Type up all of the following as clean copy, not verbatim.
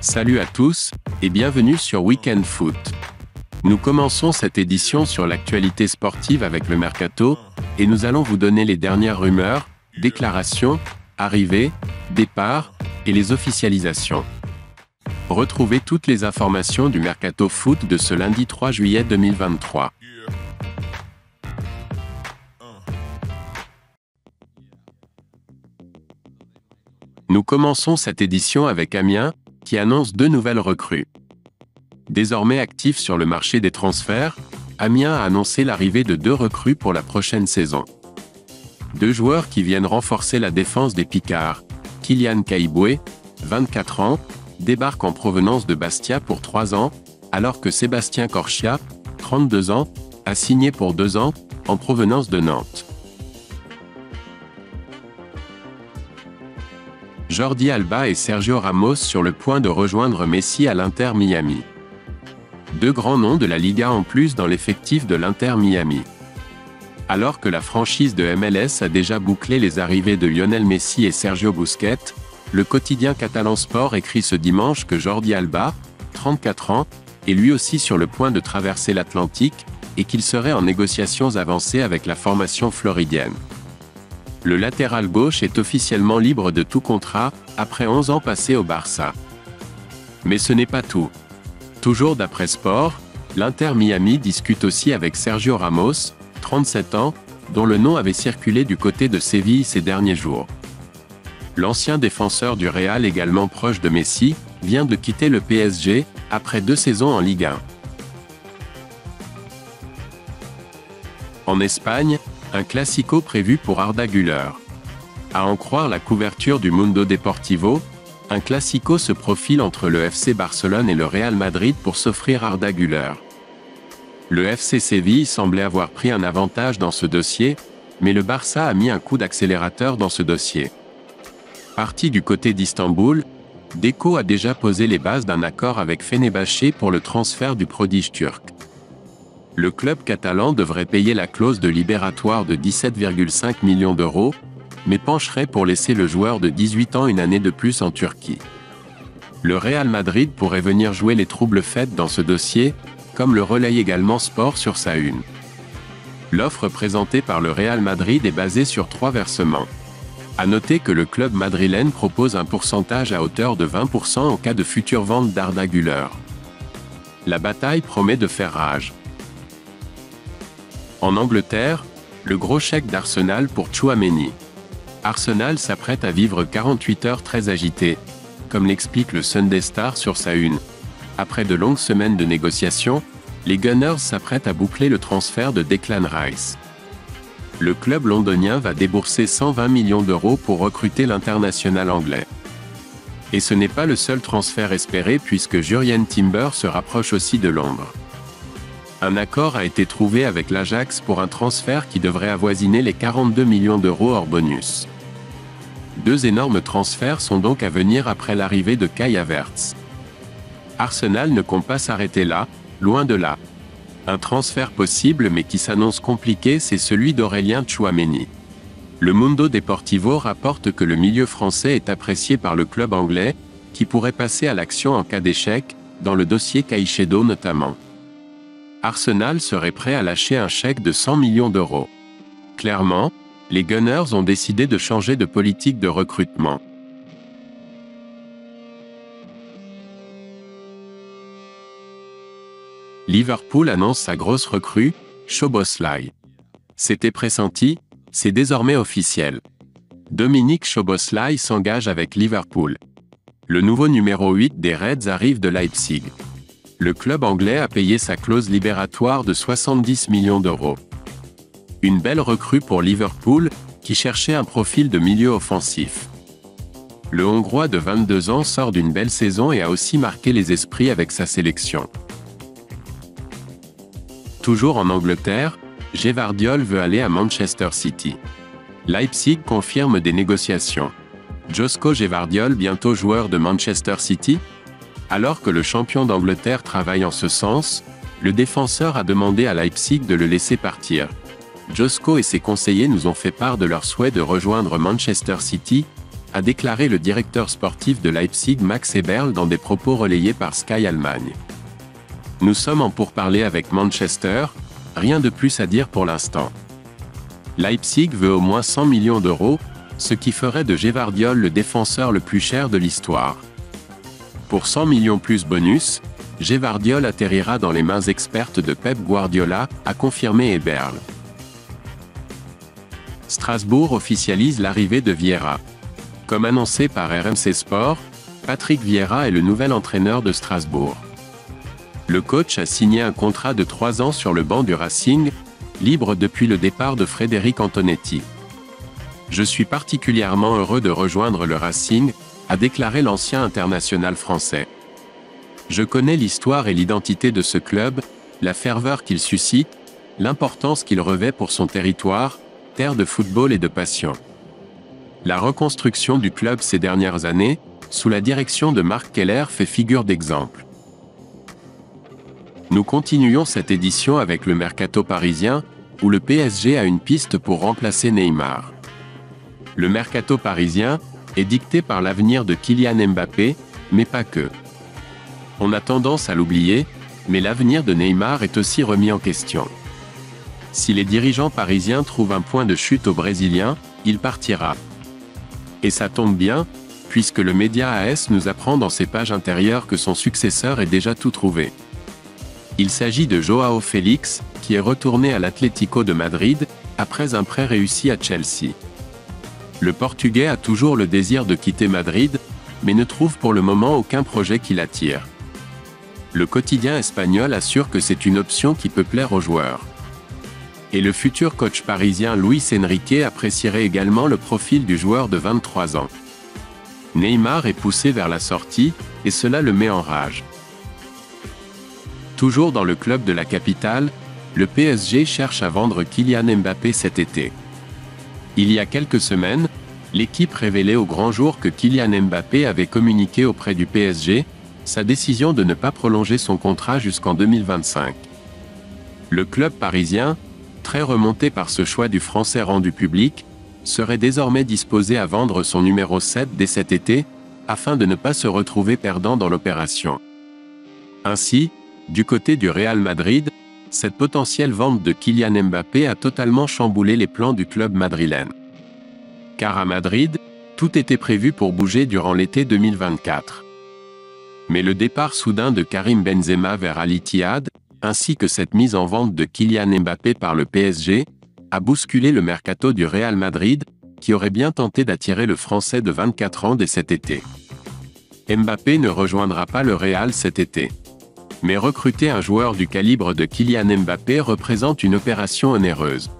Salut à tous, et bienvenue sur Weekend Foot. Nous commençons cette édition sur l'actualité sportive avec le Mercato, et nous allons vous donner les dernières rumeurs, déclarations, arrivées, départs, et les officialisations. Retrouvez toutes les informations du Mercato Foot de ce lundi 3 juillet 2023. Nous commençons cette édition avec Amiens, qui annonce 2 nouvelles recrues. Désormais actif sur le marché des transferts, Amiens a annoncé l'arrivée de 2 recrues pour la prochaine saison. 2 joueurs qui viennent renforcer la défense des Picards. Kylian Kaiboué, 24 ans, débarque en provenance de Bastia pour 3 ans, alors que Sébastien Corchia, 32 ans, a signé pour 2 ans, en provenance de Nantes. Jordi Alba et Sergio Ramos sur le point de rejoindre Messi à l'Inter Miami. 2 grands noms de la Liga en plus dans l'effectif de l'Inter Miami. Alors que la franchise de MLS a déjà bouclé les arrivées de Lionel Messi et Sergio Busquets, le quotidien Catalan Sport écrit ce dimanche que Jordi Alba, 34 ans, est lui aussi sur le point de traverser l'Atlantique, et qu'il serait en négociations avancées avec la formation floridienne. Le latéral gauche est officiellement libre de tout contrat, après 11 ans passés au Barça. Mais ce n'est pas tout. Toujours d'après Sport, l'Inter Miami discute aussi avec Sergio Ramos, 37 ans, dont le nom avait circulé du côté de Séville ces derniers jours. L'ancien défenseur du Real, également proche de Messi, vient de quitter le PSG, après 2 saisons en Ligue 1. En Espagne, un classico prévu pour Arda Güler. À en croire la couverture du Mundo Deportivo, un classico se profile entre le FC Barcelone et le Real Madrid pour s'offrir Arda Güler. Le FC Séville semblait avoir pris un avantage dans ce dossier, mais le Barça a mis un coup d'accélérateur dans ce dossier. Parti du côté d'Istanbul, Deco a déjà posé les bases d'un accord avec Fenerbahçe pour le transfert du prodige turc. Le club catalan devrait payer la clause de libératoire de 17,5 millions d'euros, mais pencherait pour laisser le joueur de 18 ans une année de plus en Turquie. Le Real Madrid pourrait venir jouer les troubles fêtes dans ce dossier, comme le relaye également Sport sur sa une. L'offre présentée par le Real Madrid est basée sur 3 versements. À noter que le club madrilène propose un pourcentage à hauteur de 20% en cas de future vente d'Arda Güler. La bataille promet de faire rage. En Angleterre, le gros chèque d'Arsenal pour Tchouaméni. Arsenal s'apprête à vivre 48 heures très agitées, comme l'explique le Sunday Star sur sa une. Après de longues semaines de négociations, les Gunners s'apprêtent à boucler le transfert de Declan Rice. Le club londonien va débourser 120 millions d'euros pour recruter l'international anglais. Et ce n'est pas le seul transfert espéré puisque Jurrien Timber se rapproche aussi de Londres. Un accord a été trouvé avec l'Ajax pour un transfert qui devrait avoisiner les 42 millions d'euros hors bonus. 2 énormes transferts sont donc à venir après l'arrivée de Kai Havertz. Arsenal ne compte pas s'arrêter là, loin de là. Un transfert possible mais qui s'annonce compliqué, c'est celui d'Aurélien Tchouaméni. Le Mundo Deportivo rapporte que le milieu français est apprécié par le club anglais, qui pourrait passer à l'action en cas d'échec, dans le dossier Caicedo notamment. Arsenal serait prêt à lâcher un chèque de 100 millions d'euros. Clairement, les Gunners ont décidé de changer de politique de recrutement. Liverpool annonce sa grosse recrue, Szoboszlai. C'était pressenti, c'est désormais officiel. Dominic Szoboszlai s'engage avec Liverpool. Le nouveau numéro 8 des Reds arrive de Leipzig. Le club anglais a payé sa clause libératoire de 70 millions d'euros. Une belle recrue pour Liverpool, qui cherchait un profil de milieu offensif. Le Hongrois de 22 ans sort d'une belle saison et a aussi marqué les esprits avec sa sélection. Toujours en Angleterre, Gvardiol veut aller à Manchester City. Leipzig confirme des négociations. Josko Gvardiol bientôt joueur de Manchester City ? Alors que le champion d'Angleterre travaille en ce sens, le défenseur a demandé à Leipzig de le laisser partir. Josko et ses conseillers nous ont fait part de leur souhait de rejoindre Manchester City, a déclaré le directeur sportif de Leipzig Max Eberl dans des propos relayés par Sky Allemagne. Nous sommes en pourparlers avec Manchester, rien de plus à dire pour l'instant. Leipzig veut au moins 100 millions d'euros, ce qui ferait de Gvardiol le défenseur le plus cher de l'histoire. Pour 100 millions plus bonus, Gvardiol atterrira dans les mains expertes de Pep Guardiola, a confirmé Eberl. Strasbourg officialise l'arrivée de Vieira. Comme annoncé par RMC Sport, Patrick Vieira est le nouvel entraîneur de Strasbourg. Le coach a signé un contrat de 3 ans sur le banc du Racing, libre depuis le départ de Frédéric Antonetti. Je suis particulièrement heureux de rejoindre le Racing, a déclaré l'ancien international français. Je connais l'histoire et l'identité de ce club, la ferveur qu'il suscite, l'importance qu'il revêt pour son territoire, terre de football et de passion. La reconstruction du club ces dernières années, sous la direction de Marc Keller, fait figure d'exemple. Nous continuons cette édition avec le mercato parisien, où le PSG a une piste pour remplacer Neymar. Le mercato parisien est dicté par l'avenir de Kylian Mbappé, mais pas que. On a tendance à l'oublier, mais l'avenir de Neymar est aussi remis en question. Si les dirigeants parisiens trouvent un point de chute au Brésilien, il partira. Et ça tombe bien, puisque le média AS nous apprend dans ses pages intérieures que son successeur est déjà tout trouvé. Il s'agit de Joao Félix, qui est retourné à l'Atlético de Madrid, après un prêt réussi à Chelsea. Le Portugais a toujours le désir de quitter Madrid, mais ne trouve pour le moment aucun projet qui l'attire. Le quotidien espagnol assure que c'est une option qui peut plaire aux joueurs. Et le futur coach parisien Luis Enrique apprécierait également le profil du joueur de 23 ans. Neymar est poussé vers la sortie, et cela le met en rage. Toujours dans le club de la capitale, le PSG cherche à vendre Kylian Mbappé cet été. Il y a quelques semaines, l'équipe révélait au grand jour que Kylian Mbappé avait communiqué auprès du PSG sa décision de ne pas prolonger son contrat jusqu'en 2025. Le club parisien, très remonté par ce choix du Français rendu public, serait désormais disposé à vendre son numéro 7 dès cet été, afin de ne pas se retrouver perdant dans l'opération. Ainsi, du côté du Real Madrid, cette potentielle vente de Kylian Mbappé a totalement chamboulé les plans du club madrilène. Car à Madrid, tout était prévu pour bouger durant l'été 2024. Mais le départ soudain de Karim Benzema vers Al Ittihad, ainsi que cette mise en vente de Kylian Mbappé par le PSG, a bousculé le mercato du Real Madrid, qui aurait bien tenté d'attirer le Français de 24 ans dès cet été. Mbappé ne rejoindra pas le Real cet été. Mais recruter un joueur du calibre de Kylian Mbappé représente une opération onéreuse.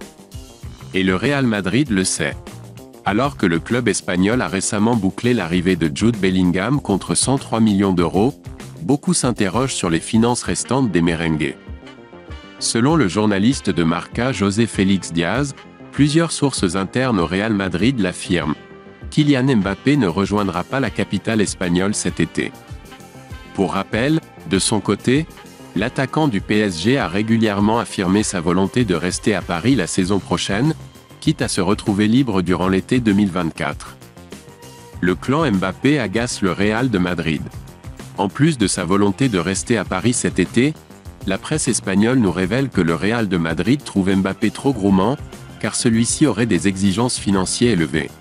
Et le Real Madrid le sait. Alors que le club espagnol a récemment bouclé l'arrivée de Jude Bellingham contre 103 millions d'euros, beaucoup s'interrogent sur les finances restantes des merengues. Selon le journaliste de Marca José Félix Diaz, plusieurs sources internes au Real Madrid l'affirment. Kylian Mbappé ne rejoindra pas la capitale espagnole cet été. Pour rappel, de son côté, l'attaquant du PSG a régulièrement affirmé sa volonté de rester à Paris la saison prochaine, quitte à se retrouver libre durant l'été 2024. Le clan Mbappé agace le Real de Madrid. En plus de sa volonté de rester à Paris cet été, la presse espagnole nous révèle que le Real de Madrid trouve Mbappé trop gourmand, car celui-ci aurait des exigences financières élevées.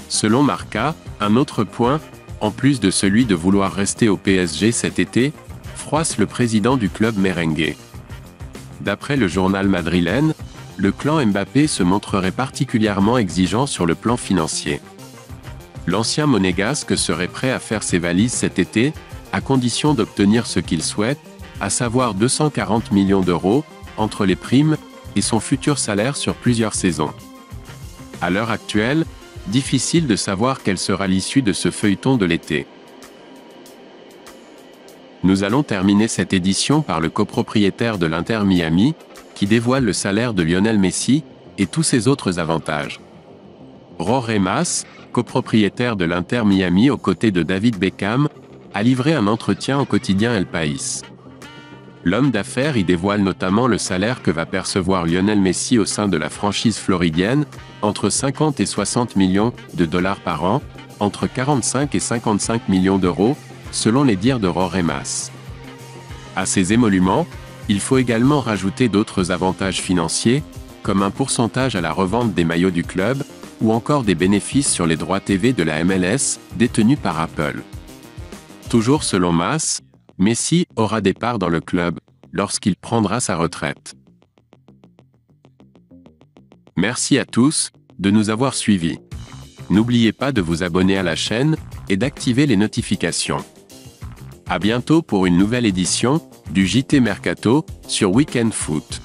Selon Marca, un autre point, en plus de celui de vouloir rester au PSG cet été, froisse le président du club merengue. D'après le journal madrilène, le clan Mbappé se montrerait particulièrement exigeant sur le plan financier. L'ancien monégasque serait prêt à faire ses valises cet été, à condition d'obtenir ce qu'il souhaite, à savoir 240 millions d'euros, entre les primes, et son futur salaire sur plusieurs saisons. À l'heure actuelle, difficile de savoir quelle sera l'issue de ce feuilleton de l'été. Nous allons terminer cette édition par le copropriétaire de l'Inter Miami, qui dévoile le salaire de Lionel Messi, et tous ses autres avantages. Jorge Mas, copropriétaire de l'Inter Miami aux côtés de David Beckham, a livré un entretien au quotidien El País. L'homme d'affaires y dévoile notamment le salaire que va percevoir Lionel Messi au sein de la franchise floridienne, entre 50 et 60 millions de dollars par an, entre 45 et 55 millions d'euros, selon les dires de Jorge Mas. À ces émoluments, il faut également rajouter d'autres avantages financiers, comme un pourcentage à la revente des maillots du club, ou encore des bénéfices sur les droits TV de la MLS, détenus par Apple. Toujours selon Mas, Messi aura des parts dans le club, lorsqu'il prendra sa retraite. Merci à tous de nous avoir suivis. N'oubliez pas de vous abonner à la chaîne et d'activer les notifications. À bientôt pour une nouvelle édition du JT Mercato sur Weekend Foot.